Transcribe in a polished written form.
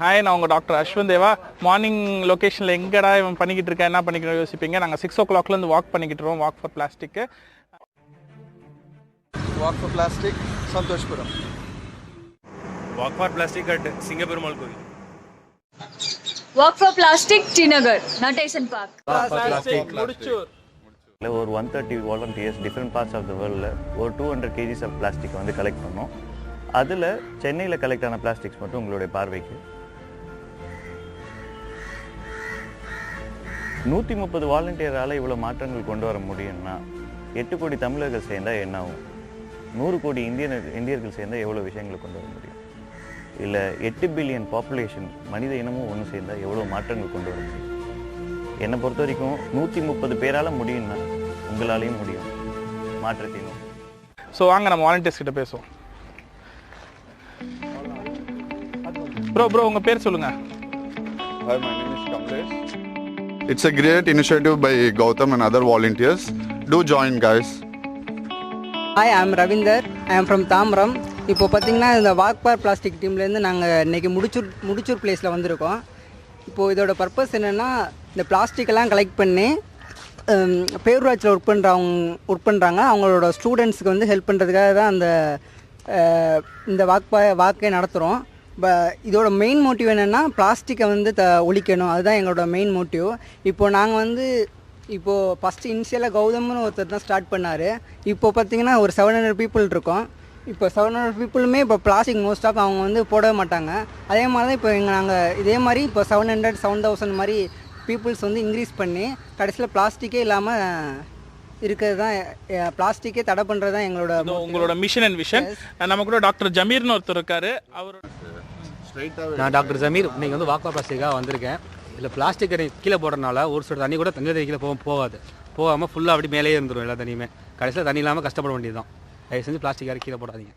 Hi, நான் உங்கள் doctor Ashwanth தேவா. Morning லொக்கேஷனில் எங்கடா இவன் பண்ணிக்கிட்டு இருக்கேன், என்ன பண்ணிக்கிறோம் யோசிப்பீங்க. நாங்கள் 6 o'clockலேருந்து வாக் பண்ணிக்கிட்டுருவோம். Walk for plastic. Walk for plastic Santhoshpuram. Walk for plastic at Singaperumal Koil. Walk for plastic T Nagar Natesan park. Mudichur. ஒரு 130 volunteers different parts of the வேர்ல்டில் ஒரு 200 kgs ஆஃப் பிளாஸ்டிக் வந்து கலெக்ட் பண்ணோம். அதில் சென்னையில் கலெக்ட் ஆன பிளாஸ்டிக்ஸ் மட்டும் உங்களுடைய பார்வைக்கு 130 வாலண்டியரால் இவ்வளோ மாற்றங்கள் கொண்டு வர முடியும்னா 8 கோடி தமிழர்கள் சேர்ந்தால் என்ன ஆகும்? 100 கோடி இந்தியர்கள் சேர்ந்தால் எவ்வளோ விஷயங்களை கொண்டு வர முடியும்? இல்லை 8 பில்லியன் பாப்புலேஷன் மனித இனமும் ஒன்று சேர்ந்தால் எவ்வளோ மாற்றங்கள் கொண்டு வர முடியும்? என்னை பொறுத்த வரைக்கும் 130 பேரால் முடியும்னா உங்களாலையும் முடியும் மாற்றத்தையும். ஸோ வாங்க நம்ம வாலண்டியர்ஸ் கிட்ட பேசுவோம். ப்ரோ உங்கள் பேர் சொல்லுங்கள். Hi, my name is Kamlesh. It's a great initiative by GOWTHAM and other volunteers. Do join, guys. Hi, I am Ravinder. I am from Tamram. இப்போ பார்த்தீங்கன்னா இந்த வாக் ஃபார் பிளாஸ்டிக் டீம்லேருந்து நாங்கள் இன்றைக்கி முடிச்சூர் பிளேஸில் வந்திருக்கோம். இப்போது இதோட பர்பஸ் என்னென்னா, இந்த பிளாஸ்டிக்கெல்லாம் கலெக்ட் பண்ணி பேரூராட்சியில் ஒர்க் பண்ணுறாங்க அவங்களோட ஸ்டூடெண்ட்ஸுக்கு வந்து ஹெல்ப் பண்ணுறதுக்காக தான் இந்த வாக்கை நடத்துகிறோம். இதோட மெயின் மோட்டிவ் என்னென்னா, பிளாஸ்டிக்கை வந்து ஒழிக்கணும். அதுதான் எங்களோட மெயின் மோட்டிவ். இப்போது நாங்கள் வந்து ஃபஸ்ட்டு இனிஷியலாக கௌதம்னு ஒருத்தர் தான் ஸ்டார்ட் பண்ணார். இப்போ பார்த்திங்கன்னா ஒரு 700 பீப்புள் இருக்கோம். இப்போ 700 பீப்புளுமே இப்போ பிளாஸ்டிக் மோஸ்ட் ஆஃப் அவங்க வந்து போடவே மாட்டாங்க. அதே மாதிரி தான் இப்போ நாங்கள் இதே மாதிரி இப்போ 700 7,000 மாதிரி பீப்புள்ஸ் வந்து இன்க்ரீஸ் பண்ணி கடைசியில் பிளாஸ்டிக்கே இல்லாமல் இருக்கிறது தான், பிளாஸ்டிக்கே தடை பண்ணுறது தான் உங்களோட மிஷன் அண்ட் விஷன். நம்ம கூட டாக்டர் ஜமீர்னு ஒருத்தர் இருக்காரு. நான் டாக்டர் ஜமீர். இன்றைக்கி வந்து வாக் ஃபார் பிளாஸ்டிக்காக வந்திருக்கேன். இல்லை பிளாஸ்டிக் கீழே போடுறதுனால ஒரு சில தண்ணி கூட தண்ணி கீழே போகாமல் ஃபுல்லாக அப்படி மேலேயே இருந்துடும். எல்லா தண்ணியுமே கடைசியில் தண்ணி இல்லாமல் கஷ்டப்பட வேண்டியது தான். தயவு செஞ்சு பிளாஸ்டிக் யாரும் கீழே போடாதீங்க.